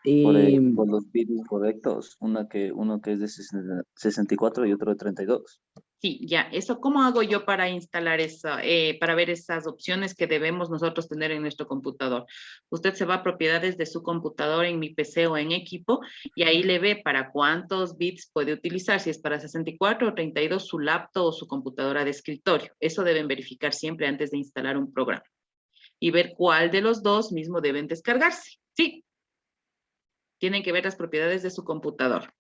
Por los bits correctos, uno que es de 64 y otro de 32. Sí, ya, eso, ¿cómo hago yo para instalar esa, para ver esas opciones que debemos nosotros tener en nuestro computador? Usted se va a propiedades de su computador en mi PC o en equipo y ahí le ve para cuántos bits puede utilizar, si es para 64 o 32, su laptop o su computadora de escritorio. Eso deben verificar siempre antes de instalar un programa y ver cuál de los dos mismo deben descargarse. Sí, tienen que ver las propiedades de su computador,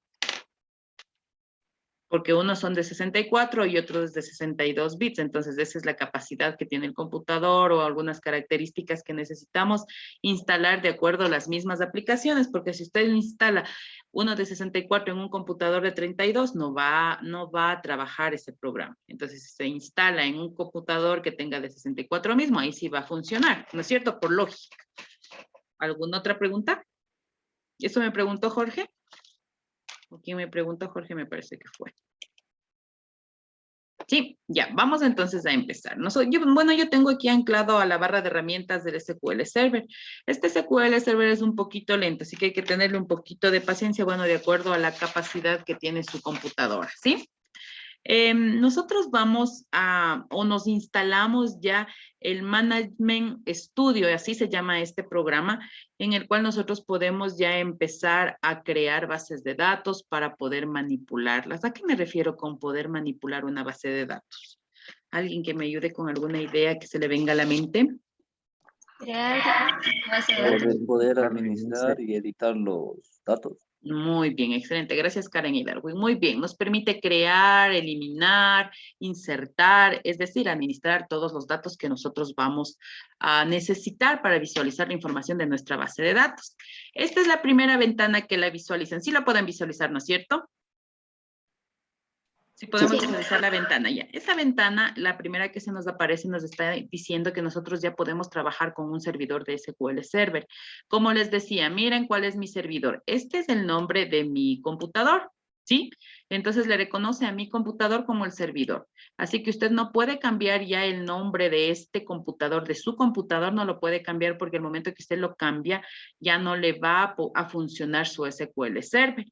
porque unos son de 64 y otros de 62 bits, entonces esa es la capacidad que tiene el computador o algunas características que necesitamos instalar de acuerdo a las mismas aplicaciones, porque si usted instala uno de 64 en un computador de 32, no va a trabajar ese programa. Entonces, si se instala en un computador que tenga de 64 mismo, ahí sí va a funcionar, ¿no es cierto? Por lógica. ¿Alguna otra pregunta? ¿Eso me preguntó Jorge? ¿O quién me preguntó? Jorge me parece que fue. Sí, ya, vamos entonces a empezar. Yo tengo aquí anclado a la barra de herramientas del SQL Server. Este SQL Server es un poquito lento, así que hay que tenerle un poquito de paciencia, bueno, de acuerdo a la capacidad que tiene su computadora, ¿sí? Nosotros o nos instalamos ya el Management Studio, así se llama este programa, en el cual nosotros podemos ya empezar a crear bases de datos para poder manipularlas. ¿A qué me refiero con poder manipular una base de datos? ¿Alguien que me ayude con alguna idea que se le venga a la mente? Crear base de datos. Poder administrar y editar los datos. Muy bien, excelente. Gracias, Karen y Darwin. Muy bien, nos permite crear, eliminar, insertar, es decir, administrar todos los datos que nosotros vamos a necesitar para visualizar la información de nuestra base de datos. Esta es la primera ventana que la visualizan. Sí la pueden visualizar, ¿no es cierto? Sí podemos visualizar la ventana ya. Esa ventana, la primera que se nos aparece, nos está diciendo que nosotros ya podemos trabajar con un servidor de SQL Server. Como les decía, miren cuál es mi servidor. Este es el nombre de mi computador, ¿sí? Entonces le reconoce a mi computador como el servidor. Así que usted no puede cambiar ya el nombre de este computador, de su computador no lo puede cambiar porque el momento que usted lo cambia, ya no le va a funcionar su SQL Server.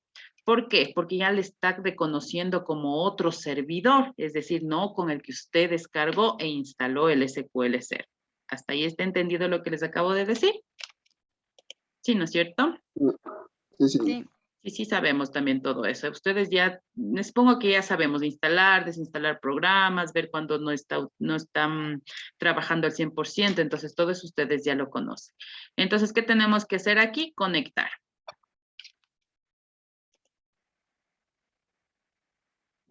¿Por qué? Porque ya le está reconociendo como otro servidor, es decir, no con el que usted descargó e instaló el SQL Server. ¿Hasta ahí está entendido lo que les acabo de decir? Sí, ¿no es cierto? Sí, sí. Sí, sí sabemos también todo eso. Ustedes ya, les supongo que ya sabemos instalar, desinstalar programas, ver cuando no están trabajando al 100%, entonces todo eso ustedes ya lo conocen. Entonces, ¿qué tenemos que hacer aquí? Conectar.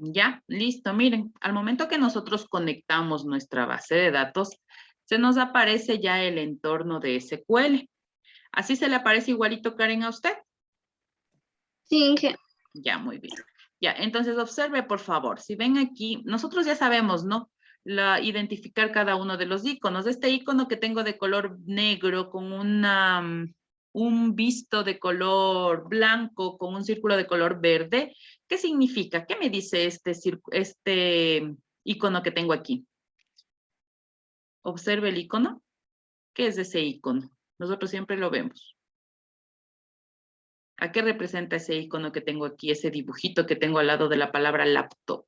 Ya, listo. Miren, al momento que nosotros conectamos nuestra base de datos, se nos aparece ya el entorno de SQL. ¿Así se le aparece igualito, Karen, a usted? Sí, Inge. Ya, muy bien. Ya, entonces observe, por favor. Si ven aquí, nosotros ya sabemos, ¿no? Identificar cada uno de los iconos. Este icono que tengo de color negro con un visto de color blanco con un círculo de color verde, ¿qué significa? ¿Qué me dice este icono que tengo aquí? Observe el icono. ¿Qué es ese icono? Nosotros siempre lo vemos. ¿A qué representa ese icono que tengo aquí, ese dibujito que tengo al lado de la palabra laptop?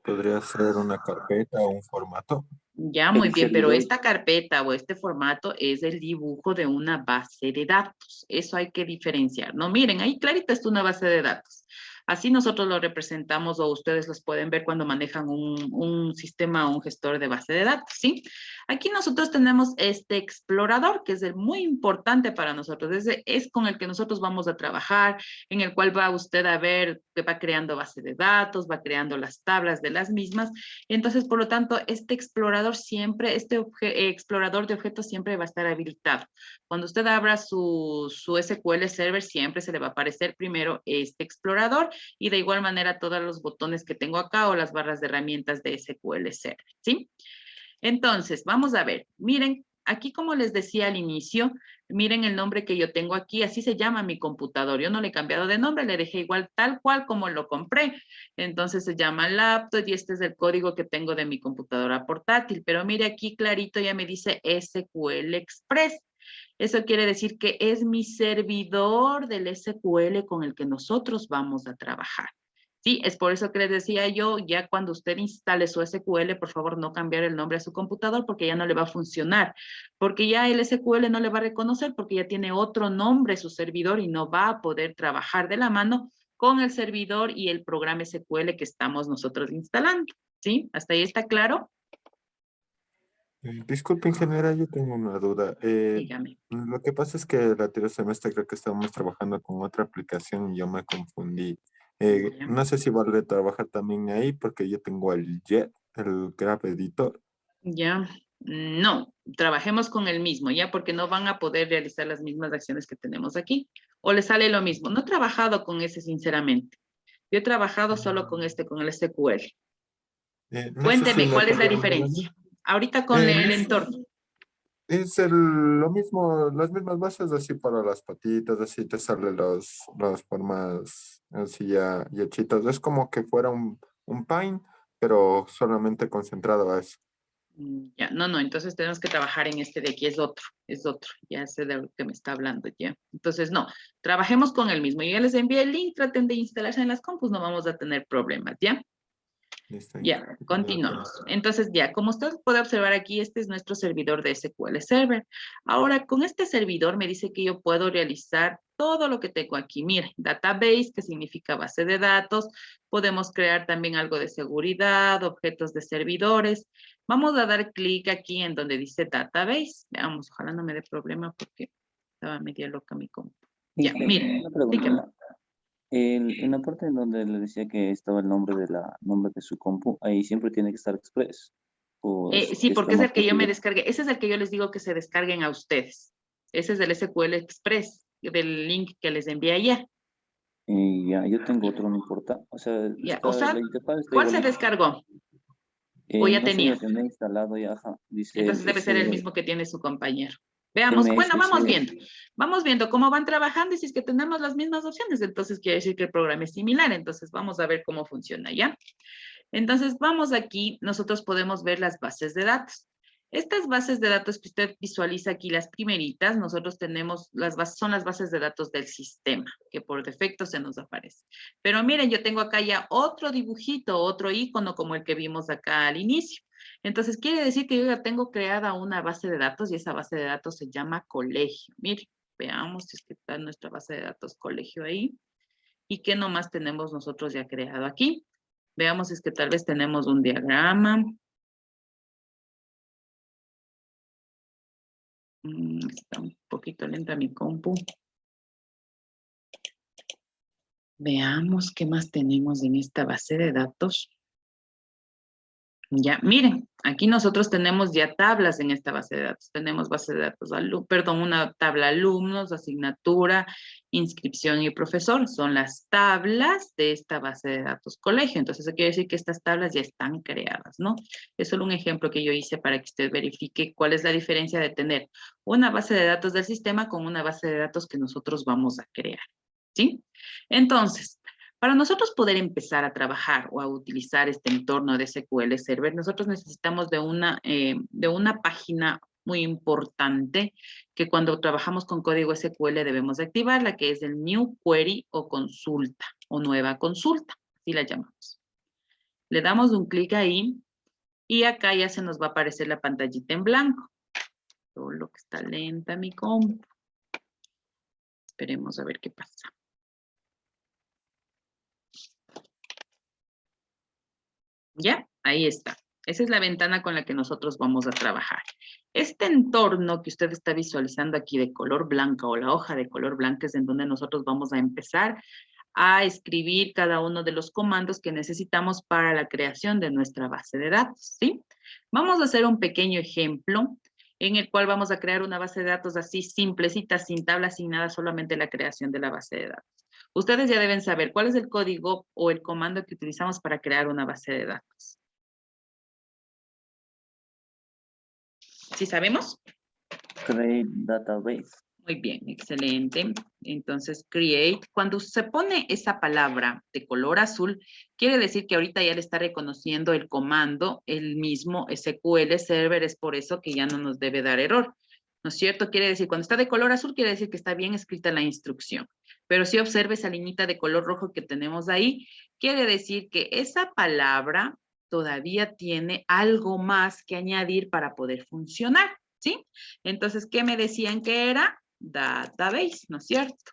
Podría ser una carpeta o un formato. Ya, muy bien, pero esta carpeta o este formato es el dibujo de una base de datos. Eso hay que diferenciar, ¿no? Miren, ahí clarita está una base de datos. Así nosotros lo representamos o ustedes los pueden ver cuando manejan un sistema o un gestor de base de datos, ¿sí? Aquí nosotros tenemos este explorador, que es el muy importante para nosotros. Es con el que nosotros vamos a trabajar, en el cual va usted a ver que va creando base de datos, va creando las tablas de las mismas. Entonces, por lo tanto, este explorador siempre, explorador de objetos siempre va a estar habilitado. Cuando usted abra su SQL Server, siempre se le va a aparecer primero este explorador y de igual manera todos los botones que tengo acá o las barras de herramientas de SQL Server, ¿sí? Entonces, vamos a ver. Miren, aquí como les decía al inicio, miren el nombre que yo tengo aquí, así se llama mi computador. Yo no le he cambiado de nombre, le dejé igual tal cual como lo compré. Entonces se llama laptop y este es el código que tengo de mi computadora portátil. Pero mire aquí clarito ya me dice SQL Express. Eso quiere decir que es mi servidor del SQL con el que nosotros vamos a trabajar. Sí, es por eso que les decía yo, ya cuando usted instale su SQL, por favor no cambiar el nombre a su computador porque ya no le va a funcionar, porque ya el SQL no le va a reconocer porque ya tiene otro nombre su servidor y no va a poder trabajar de la mano con el servidor y el programa SQL que estamos nosotros instalando. ¿Sí? ¿Hasta ahí está claro? Disculpe, ingeniera, yo tengo una duda. Dígame. Lo que pasa es que el anterior semestre creo que estábamos trabajando con otra aplicación y yo me confundí. Ya. No sé si vale trabajar también ahí porque yo tengo el JET, el Graph Editor. Ya, no, trabajemos con el mismo, ya, porque no van a poder realizar las mismas acciones que tenemos aquí. O le sale lo mismo. No he trabajado con ese, sinceramente. Yo he trabajado solo con con el SQL. No sé si Cuénteme, le ¿cuál es la toca- diferencia? Ahorita con el entorno. Lo mismo, las mismas bases así para las patitas, así te salen las formas así ya hechitas. Es como que fuera un Pine, pero solamente concentrado a eso. Ya, no, entonces tenemos que trabajar en este de aquí, es otro, ya sé de lo que me está hablando, ya. Entonces, no, trabajemos con el mismo. Yo ya les envié el link, traten de instalarse en las compus, no vamos a tener problemas, ¿ya? Listo. Ya, continuamos. Entonces, ya, como usted puede observar aquí, este es nuestro servidor de SQL Server. Ahora, con este servidor me dice que yo puedo realizar todo lo que tengo aquí. Mire, database, que significa base de datos. Podemos crear también algo de seguridad, objetos de servidores. Vamos a dar clic aquí en donde dice database. Veamos, ojalá no me dé problema porque estaba media loca mi compu. Ya, mire, Una pregunta. dígame. En la parte en donde le decía que estaba el nombre de su compu, ahí siempre tiene que estar Express. O Sí, está porque es más el que yo me posible. descargué. Ese es el que yo les digo que se descarguen a ustedes. Ese es del SQL Express, del link que les envié ayer. Ya, yo tengo otro, no importa. O sea, Ya, o la sea, interfaz está ¿cuál se igualita. descargó? ¿O ya No sé, lo tenía? tenía instalado ya, ajá. Dice Entonces el debe ser el mismo que tiene su compañero. Veamos, bueno, MSC. vamos viendo cómo van trabajando y si es que tenemos las mismas opciones, entonces quiere decir que el programa es similar, entonces vamos a ver cómo funciona, ¿ya? Entonces vamos aquí, nosotros podemos ver las bases de datos. Estas bases de datos que usted visualiza aquí, las primeritas, nosotros tenemos, son las bases de datos del sistema, que por defecto se nos aparece. Pero miren, yo tengo acá ya otro dibujito, otro icono como el que vimos acá al inicio. Entonces, quiere decir que yo ya tengo creada una base de datos y esa base de datos se llama colegio. Mire, veamos si es que está nuestra base de datos colegio ahí. ¿Y qué nomás tenemos nosotros ya creado aquí? Veamos si es que tal vez tenemos un diagrama. Está un poquito lenta mi compu. Veamos qué más tenemos en esta base de datos. Ya, miren, aquí nosotros tenemos ya tablas en esta base de datos. Tenemos base de datos, una tabla alumnos, asignatura, inscripción y profesor. Son las tablas de esta base de datos colegio. Entonces, eso quiere decir que estas tablas ya están creadas, ¿no? Es solo un ejemplo que yo hice para que usted verifique cuál es la diferencia de tener una base de datos del sistema con una base de datos que nosotros vamos a crear, ¿sí? Entonces, para nosotros poder empezar a trabajar o a utilizar este entorno de SQL Server, nosotros necesitamos de una página muy importante que cuando trabajamos con código SQL debemos de activarla, que es el New Query o consulta o nueva consulta, así la llamamos. Le damos un clic ahí y acá ya se nos va a aparecer la pantallita en blanco. Todo lo que está lenta mi compu. Esperemos a ver qué pasa. ¿Ya? Ahí está. Esa es la ventana con la que nosotros vamos a trabajar. Este entorno que usted está visualizando aquí de color blanca o la hoja de color blanca es en donde nosotros vamos a empezar a escribir cada uno de los comandos que necesitamos para la creación de nuestra base de datos, ¿sí? Vamos a hacer un pequeño ejemplo en el cual vamos a crear una base de datos así simplecita, sin tablas, sin nada, solamente la creación de la base de datos. Ustedes ya deben saber cuál es el código o el comando que utilizamos para crear una base de datos. ¿Sí sabemos? Create database. Muy bien, excelente. Entonces, create, cuando se pone esa palabra de color azul, quiere decir que ahorita ya le está reconociendo el comando, el mismo SQL Server, es por eso que ya no nos debe dar error. ¿no es cierto? Quiere decir, cuando está de color azul, quiere decir que está bien escrita la instrucción. Pero si observa esa liñita de color rojo que tenemos ahí, quiere decir que esa palabra todavía tiene algo más que añadir para poder funcionar, ¿sí? Entonces, ¿qué me decían que era? Database, ¿no es cierto?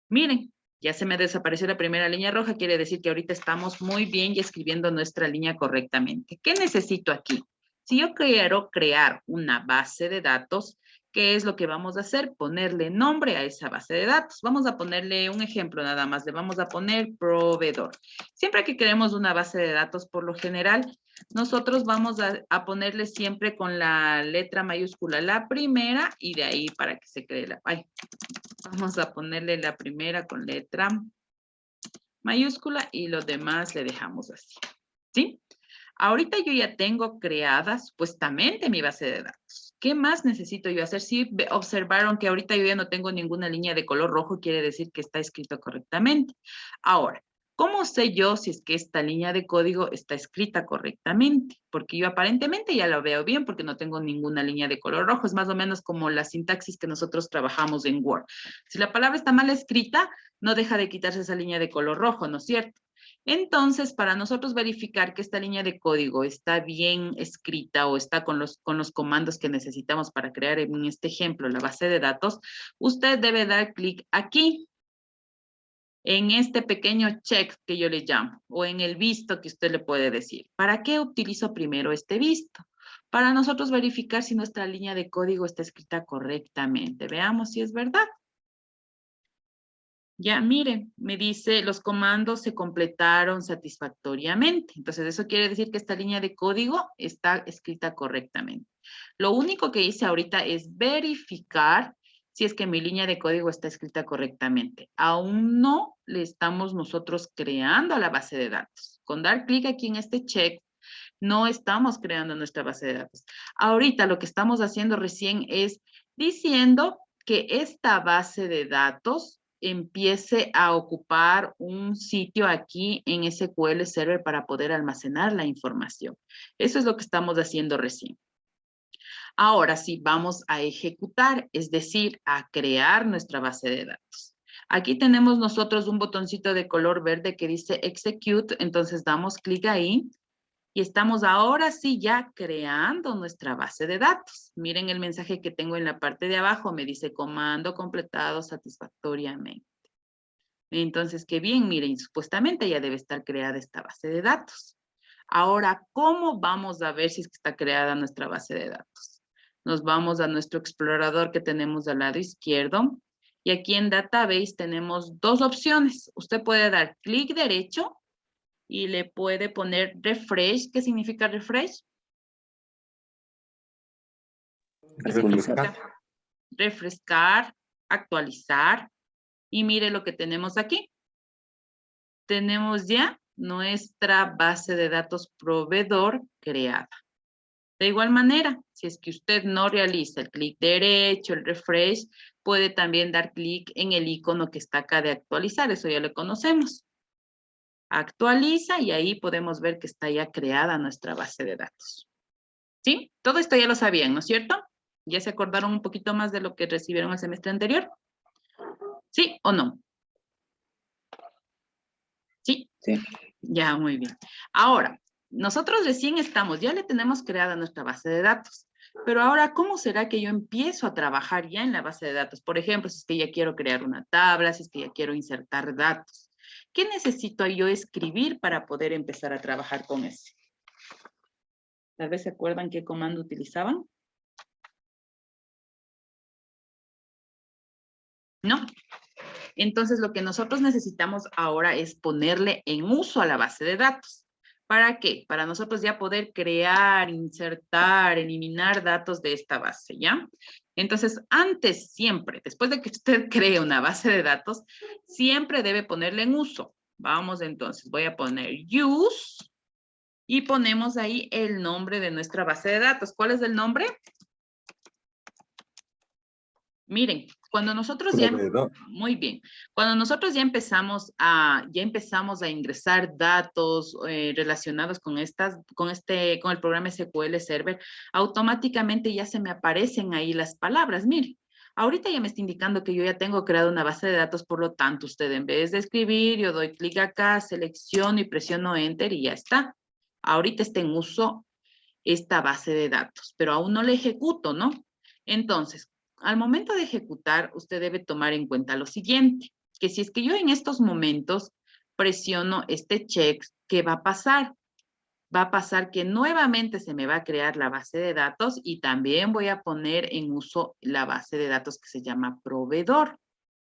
Miren, ya se me desapareció la primera línea roja, quiere decir que ahorita estamos muy bien y escribiendo nuestra línea correctamente. ¿Qué necesito aquí? Si yo quiero crear una base de datos, ¿qué es lo que vamos a hacer? Ponerle nombre a esa base de datos. Vamos a ponerle un ejemplo nada más. Le vamos a poner proveedor. Siempre que queremos una base de datos, por lo general, nosotros vamos a ponerle siempre con la letra mayúscula la primera y de ahí para que se cree la... Vamos a ponerle la primera con letra mayúscula y los demás le dejamos así, ¿sí? Ahorita yo ya tengo creada supuestamente mi base de datos. ¿Qué más necesito yo hacer? Si observaron que ahorita yo ya no tengo ninguna línea de color rojo, quiere decir que está escrito correctamente. Ahora, ¿cómo sé yo si es que esta línea de código está escrita correctamente? Porque yo aparentemente ya lo veo bien porque no tengo ninguna línea de color rojo. Es más o menos como la sintaxis que nosotros trabajamos en Word. Si la palabra está mal escrita, no deja de quitarse esa línea de color rojo, ¿no es cierto? Entonces, para nosotros verificar que esta línea de código está bien escrita o está con los comandos que necesitamos para crear en este ejemplo la base de datos, usted debe dar clic aquí, en este pequeño check que yo le llamo, o en el visto que usted le puede decir. ¿Para qué utilizo primero este visto? Para nosotros verificar si nuestra línea de código está escrita correctamente. Veamos si es verdad. Ya, miren, me dice los comandos se completaron satisfactoriamente. Entonces, eso quiere decir que esta línea de código está escrita correctamente. Lo único que hice ahorita es verificar si es que mi línea de código está escrita correctamente. Aún no le estamos nosotros creando a la base de datos. Con dar clic aquí en este check, no estamos creando nuestra base de datos. Ahorita lo que estamos haciendo recién es diciendo que esta base de datos empiece a ocupar un sitio aquí en SQL Server para poder almacenar la información. Eso es lo que estamos haciendo recién. Ahora sí, vamos a ejecutar, es decir, a crear nuestra base de datos. Aquí tenemos nosotros un botoncito de color verde que dice Execute, entonces damos clic ahí y estamos ahora sí ya creando nuestra base de datos. Miren el mensaje que tengo en la parte de abajo, me dice comando completado satisfactoriamente. Entonces, qué bien, miren, supuestamente ya debe estar creada esta base de datos. Ahora, ¿cómo vamos a ver si es que está creada nuestra base de datos? Nos vamos a nuestro explorador que tenemos al lado izquierdo y aquí en Database tenemos dos opciones. Usted puede dar clic derecho y le puede poner refresh. ¿Qué significa refresh? Actualizar. Refrescar, actualizar. Y mire lo que tenemos aquí. Tenemos ya nuestra base de datos proveedor creada. De igual manera, si es que usted no realiza el clic derecho, el refresh, puede también dar clic en el icono que está acá de actualizar. Eso ya lo conocemos. Actualiza y ahí podemos ver que está ya creada nuestra base de datos. ¿Sí? Todo esto ya lo sabían, ¿no es cierto? ¿Ya se acordaron un poquito más de lo que recibieron el semestre anterior? ¿Sí o no? ¿Sí? Sí. Ya, muy bien. Ahora, nosotros recién estamos, ya le tenemos creada nuestra base de datos. Pero ahora, ¿cómo será que yo empiezo a trabajar ya en la base de datos? Por ejemplo, si es que ya quiero crear una tabla, si es que ya quiero insertar datos. ¿Qué necesito yo escribir para poder empezar a trabajar con ese? Tal vez se acuerdan qué comando utilizaban. ¿No? Entonces, lo que nosotros necesitamos ahora es ponerle en uso a la base de datos. ¿Para qué? Para nosotros ya poder crear, insertar, eliminar datos de esta base, ¿ya? Entonces, antes, siempre, después de que usted cree una base de datos, siempre debe ponerle en uso. Vamos entonces, voy a poner use y ponemos ahí el nombre de nuestra base de datos. ¿Cuál es el nombre? Miren, cuando nosotros ya, Proveedor. muy bien, cuando nosotros ya empezamos a ingresar datos relacionados con el programa SQL Server, automáticamente ya se me aparecen ahí las palabras. Mire, ahorita ya me está indicando que yo ya tengo creado una base de datos, por lo tanto, usted en vez de escribir, yo doy clic acá, selecciono y presiono Enter y ya está. Ahorita está en uso esta base de datos, pero aún no la ejecuto, ¿no? Entonces, al momento de ejecutar, usted debe tomar en cuenta lo siguiente, que si es que yo en estos momentos presiono este check, ¿qué va a pasar? Va a pasar que nuevamente se me va a crear la base de datos y también voy a poner en uso la base de datos que se llama proveedor,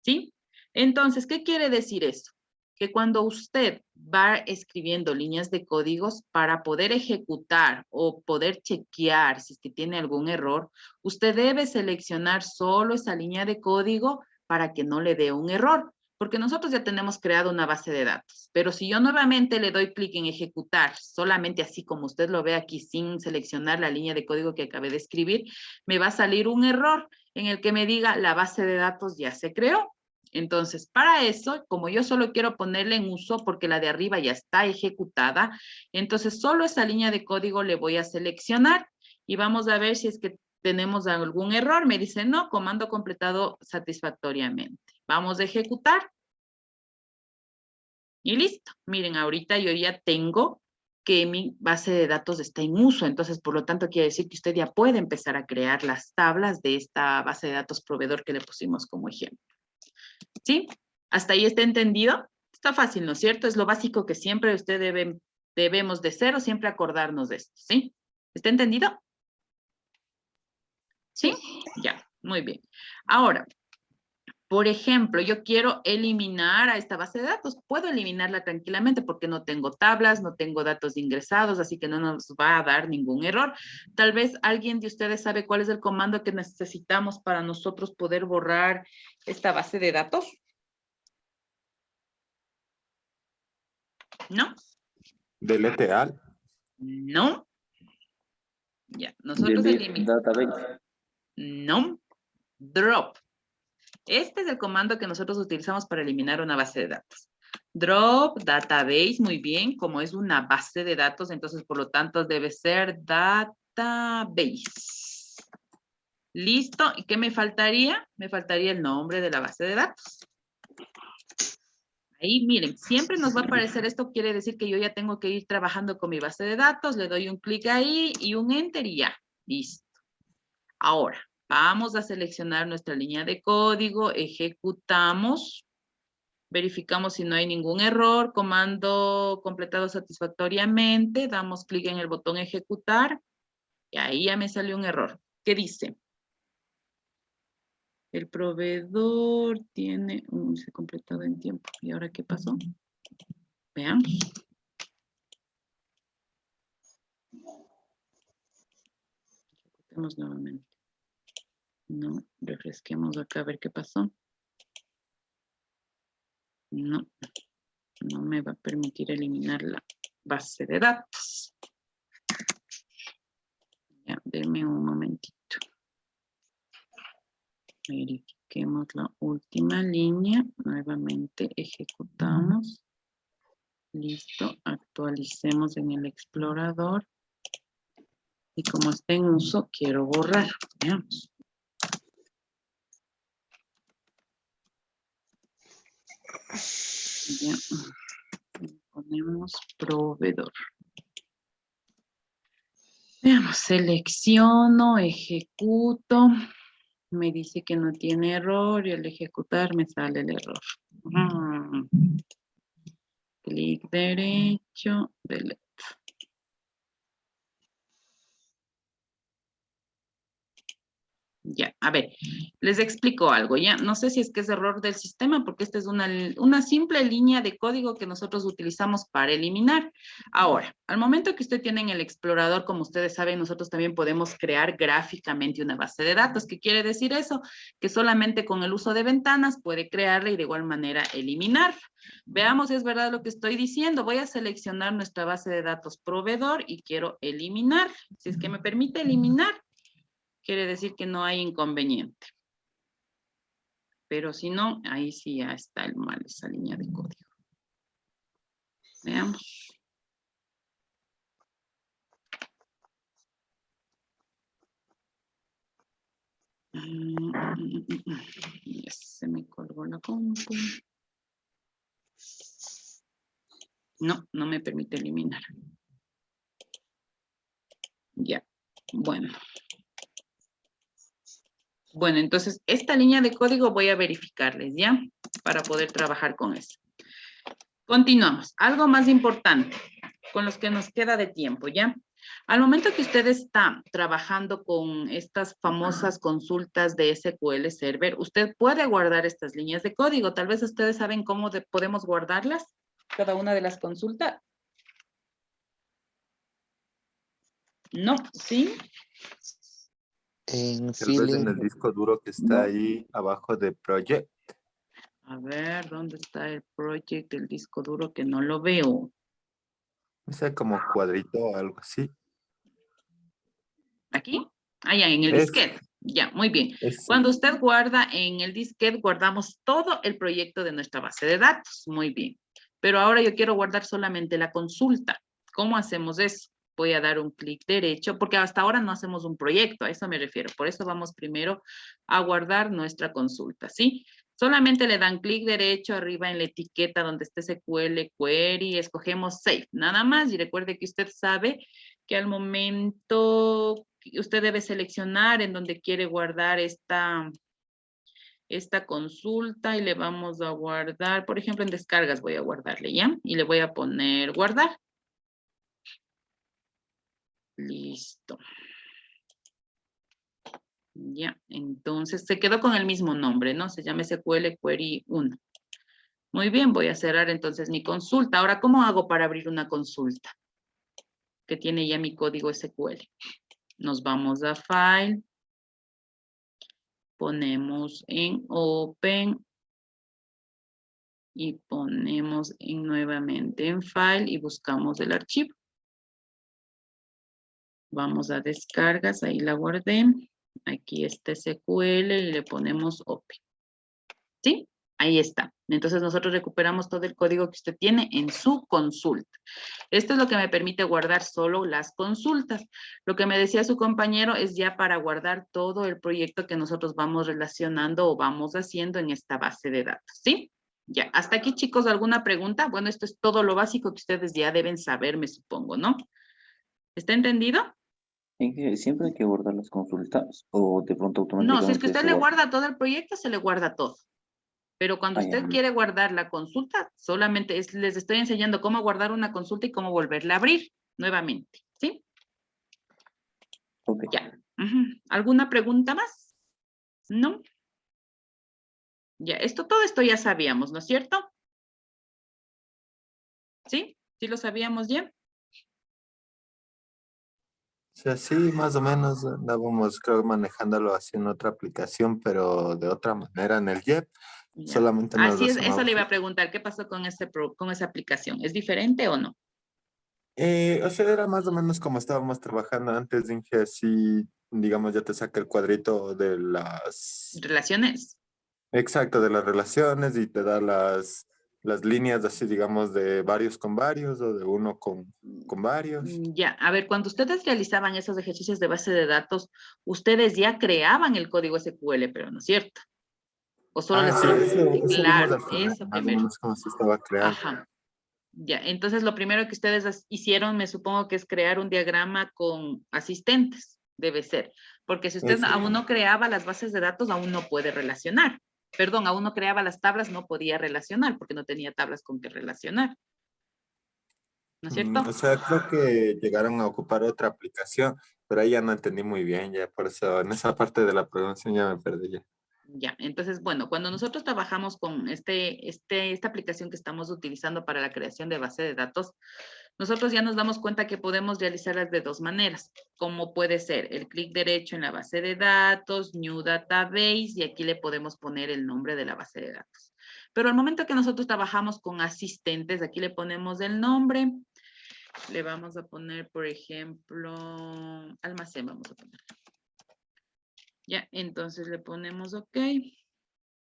¿sí? Entonces, ¿qué quiere decir eso? Que cuando usted va escribiendo líneas de códigos para poder ejecutar o poder chequear si es que tiene algún error, usted debe seleccionar solo esa línea de código para que no le dé un error, porque nosotros ya tenemos creado una base de datos. Pero si yo nuevamente le doy clic en ejecutar, solamente así como usted lo ve aquí, sin seleccionar la línea de código que acabé de escribir, me va a salir un error en el que me diga la base de datos ya se creó. Entonces, para eso, como yo solo quiero ponerle en uso porque la de arriba ya está ejecutada, entonces solo esa línea de código le voy a seleccionar y vamos a ver si es que tenemos algún error. Me dice, no, comando completado satisfactoriamente. Vamos a ejecutar. Y listo. Miren, ahorita yo ya tengo que mi base de datos está en uso. Entonces, por lo tanto, quiere decir que usted ya puede empezar a crear las tablas de esta base de datos proveedor que le pusimos como ejemplo. ¿Sí? ¿Hasta ahí está entendido? Está fácil, ¿no es cierto? Es lo básico que siempre debemos de ser o siempre acordarnos de esto, ¿sí? ¿Está entendido? ¿Sí? Ya, muy bien. Ahora, por ejemplo, yo quiero eliminar a esta base de datos. Puedo eliminarla tranquilamente porque no tengo tablas, no tengo datos ingresados, así que no nos va a dar ningún error. Tal vez alguien de ustedes sabe cuál es el comando que necesitamos para nosotros poder borrar esta base de datos. ¿No? Delete all. No. Ya, nosotros Delete eliminamos. database. No. Drop. Este es el comando que nosotros utilizamos para eliminar una base de datos. Drop database, muy bien, como es una base de datos, entonces por lo tanto debe ser database. Listo, ¿y qué me faltaría? Me faltaría el nombre de la base de datos. Ahí, miren, siempre nos va a aparecer esto, quiere decir que yo ya tengo que ir trabajando con mi base de datos, le doy un clic ahí y un enter y ya, listo. Ahora, vamos a seleccionar nuestra línea de código, ejecutamos, verificamos si no hay ningún error, comando completado satisfactoriamente, damos clic en el botón ejecutar y ahí ya me salió un error. ¿Qué dice? El proveedor tiene se ha completado en tiempo. ¿Y ahora qué pasó? Veamos. Ejecutemos nuevamente. No, refresquemos acá a ver qué pasó. No, no me va a permitir eliminar la base de datos. Ya, denme un momentito. Verifiquemos la última línea. Nuevamente ejecutamos. Listo. Actualicemos en el explorador. Y como está en uso, quiero borrar. Veamos. Ya. Ponemos proveedor. Veamos, selecciono, ejecuto. Me dice que no tiene error y al ejecutar me sale el error. Clic derecho, delete. Ya, a ver, les explico algo, ya. No sé si es que es error del sistema, porque esta es una simple línea de código que nosotros utilizamos para eliminar. Ahora, al momento que usted tiene en el explorador, como ustedes saben, nosotros también podemos crear gráficamente una base de datos. ¿Qué quiere decir eso? Que solamente con el uso de ventanas puede crearla y de igual manera eliminar. Veamos si es verdad lo que estoy diciendo. Voy a seleccionar nuestra base de datos proveedor y quiero eliminar. Si es que me permite eliminar, quiere decir que no hay inconveniente. Pero si no, ahí sí ya está el mal, esa línea de código. Veamos. Ya se me colgó la compu. No, no me permite eliminar. Ya, bueno. Bueno, entonces esta línea de código voy a verificarles, ¿ya? Para poder trabajar con eso. Continuamos. Algo más importante con los que nos queda de tiempo, ¿ya? Al momento que usted está trabajando con estas famosas consultas de SQL Server, usted puede guardar estas líneas de código. Tal vez ustedes saben cómo podemos guardarlas, cada una de las consultas. No, ¿sí? Tal vez en el disco duro que está ahí abajo de Project. A ver, ¿dónde está el project del disco duro que no lo veo? O sea, como cuadrito o algo así. ¿Aquí? Ah, ya, en el disquete. Ya, muy bien. Es, Cuando usted guarda en el disquete, guardamos todo el proyecto de nuestra base de datos. Muy bien. Pero ahora yo quiero guardar solamente la consulta. ¿Cómo hacemos eso? Voy a dar un clic derecho, porque hasta ahora no hacemos un proyecto, a eso me refiero. Por eso vamos primero a guardar nuestra consulta, ¿sí? Solamente le dan clic derecho arriba en la etiqueta donde esté SQL Query, escogemos Save, nada más. Y recuerde que usted sabe que al momento usted debe seleccionar en donde quiere guardar esta consulta y le vamos a guardar, por ejemplo, en descargas voy a guardarle, ¿ya? Y le voy a poner guardar. Listo. Ya, entonces se quedó con el mismo nombre, ¿no? Se llama SQL Query 1. Muy bien, voy a cerrar entonces mi consulta. Ahora, ¿cómo hago para abrir una consulta que tiene ya mi código SQL? Nos vamos a File, ponemos en Open y ponemos nuevamente en File y buscamos el archivo. Vamos a Descargas, ahí la guardé. Aquí está SQL y le ponemos Open. ¿Sí? Ahí está. Entonces nosotros recuperamos todo el código que usted tiene en su consulta. Esto es lo que me permite guardar solo las consultas. Lo que me decía su compañero es ya para guardar todo el proyecto que nosotros vamos relacionando o vamos haciendo en esta base de datos, ¿sí? Ya, hasta aquí, chicos, ¿alguna pregunta? Bueno, esto es todo lo básico que ustedes ya deben saber, me supongo, ¿no? ¿Está entendido? ¿En que siempre hay que guardar las consultas o de pronto No, si es que automáticamente usted se le guarda? guarda todo el proyecto, se le guarda todo. Pero cuando Ah, ya. usted quiere guardar la consulta, solamente les estoy enseñando cómo guardar una consulta y cómo volverla a abrir nuevamente, ¿sí? Ok. Ya. ¿Alguna pregunta más? ¿No? Ya, todo esto ya sabíamos, ¿no es cierto? ¿Sí? ¿Sí lo sabíamos ya? o sea, sí, más o menos andábamos, creo, manejándolo así en otra aplicación, pero de otra manera en el JET. Ya. Solamente nos Así es, eso relacionamos. le iba a preguntar, ¿qué pasó con con esa aplicación? ¿Es diferente o no? O sea, era más o menos como estábamos trabajando antes, dije así, digamos, ya te saca el cuadrito de las, ¿Relaciones? exacto, de las relaciones y te da las líneas así, digamos, de varios con varios o de uno con varios. Ya, a ver, cuando ustedes realizaban esos ejercicios de base de datos, ustedes ya creaban el código SQL, pero ¿no es cierto? ¿O solo les Ah, sí, eso vimos Claro, al final, eso más o primero. menos como se estaba creando. Ajá. Ya, entonces lo primero que ustedes hicieron, me supongo que es crear un diagrama con asistentes, debe ser, porque si usted Eso. aún no creaba las bases de datos, aún no puede relacionar. Perdón, aún no creaba las tablas, no podía relacionar, porque no tenía tablas con que relacionar. ¿No es cierto? O sea, creo que llegaron a ocupar otra aplicación, pero ahí ya no entendí muy bien, ya por eso en esa parte de la programación ya me perdí ya. Ya, entonces, bueno, cuando nosotros trabajamos con esta aplicación que estamos utilizando para la creación de base de datos, nosotros ya nos damos cuenta que podemos realizarlas de dos maneras, como puede ser el clic derecho en la base de datos, New Database, y aquí le podemos poner el nombre de la base de datos. Pero al momento que nosotros trabajamos con asistentes, aquí le ponemos el nombre, le vamos a poner, por ejemplo, almacén, vamos a poner. Ya, entonces le ponemos OK.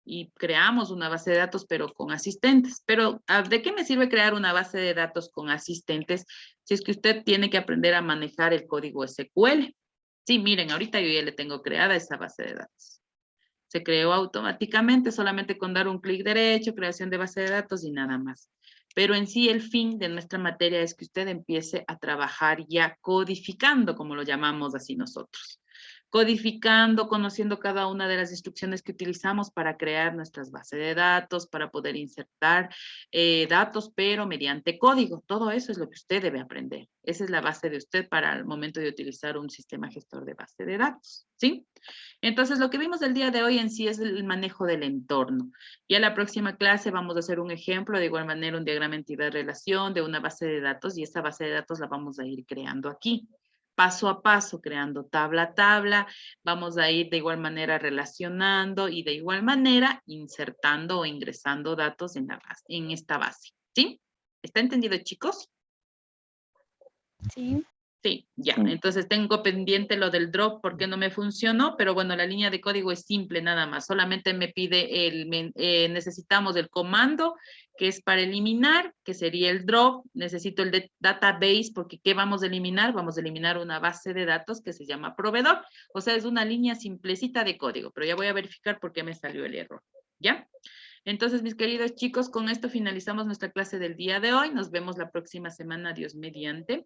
y creamos una base de datos, pero con asistentes. Pero, ¿de qué me sirve crear una base de datos con asistentes si es que usted tiene que aprender a manejar el código SQL? Sí, miren, ahorita yo ya le tengo creada esa base de datos. Se creó automáticamente, solamente con dar un clic derecho, creación de base de datos y nada más. Pero en sí el fin de nuestra materia es que usted empiece a trabajar ya codificando, como lo llamamos así nosotros. Codificando, conociendo cada una de las instrucciones que utilizamos para crear nuestras bases de datos, para poder insertar datos, pero mediante código. Todo eso es lo que usted debe aprender. Esa es la base de usted para el momento de utilizar un sistema gestor de base de datos, ¿sí? Entonces, lo que vimos el día de hoy en sí es el manejo del entorno. Ya en la próxima clase vamos a hacer un ejemplo, de igual manera un diagrama entidad-relación de una base de datos, y esta base de datos la vamos a ir creando aquí. Paso a paso, creando tabla a tabla, vamos a ir de igual manera relacionando y de igual manera insertando o ingresando datos en, en esta base. ¿Sí? ¿Está entendido, chicos? Sí. Sí, ya. Sí. Entonces tengo pendiente lo del drop porque no me funcionó, pero bueno, la línea de código es simple nada más. Solamente me pide necesitamos el comando que es para eliminar, que sería el drop. Necesito el de database porque ¿qué vamos a eliminar? Vamos a eliminar una base de datos que se llama proveedor. O sea, es una línea simplecita de código, pero ya voy a verificar por qué me salió el error. ¿Ya? Entonces, mis queridos chicos, con esto finalizamos nuestra clase del día de hoy. Nos vemos la próxima semana, Dios mediante.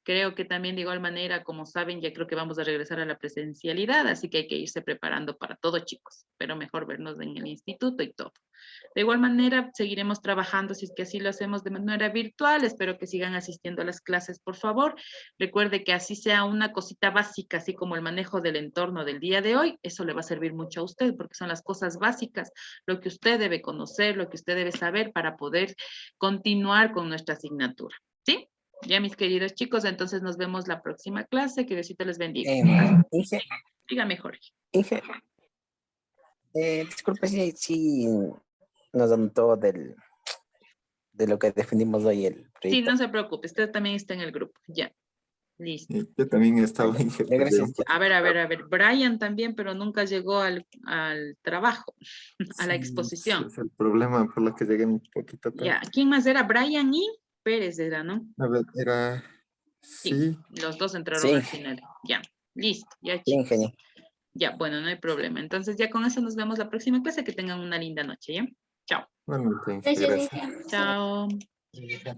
Creo que también de igual manera, como saben, ya creo que vamos a regresar a la presencialidad, así que hay que irse preparando para todo, chicos, pero mejor vernos en el instituto y todo. De igual manera, seguiremos trabajando, si es que así lo hacemos de manera virtual. Espero que sigan asistiendo a las clases, por favor. Recuerde que así sea una cosita básica, así como el manejo del entorno del día de hoy, eso le va a servir mucho a usted, porque son las cosas básicas, lo que usted debe conocer, lo que usted debe saber para poder continuar con nuestra asignatura, ¿sí? Ya, mis queridos chicos, entonces nos vemos la próxima clase. Que Diosito les bendiga. Inge, Dígame, Jorge. Inge, disculpe si nos anotó de lo que definimos hoy el Sí, proyecto. no se preocupe, usted también está en el grupo. Ya, listo. Yo también estaba en jefe de Gracias. un A ver. Brian también, pero nunca llegó al trabajo, a la Sí, exposición. ese es el problema por lo que llegué un poquito tarde. Ya, ¿quién más era? Brian y Pérez era, ¿no? A ver, era... Sí, Sí, los dos entraron Sí. al final. Ya, listo, ya, Sí, chicos. ingeniero. Ya, bueno, no hay problema. Entonces ya con eso nos vemos la próxima clase. Que tengan una linda noche, ¿ya? Chao. bueno, Gracias, gracias. Inge. Chao. Gracias.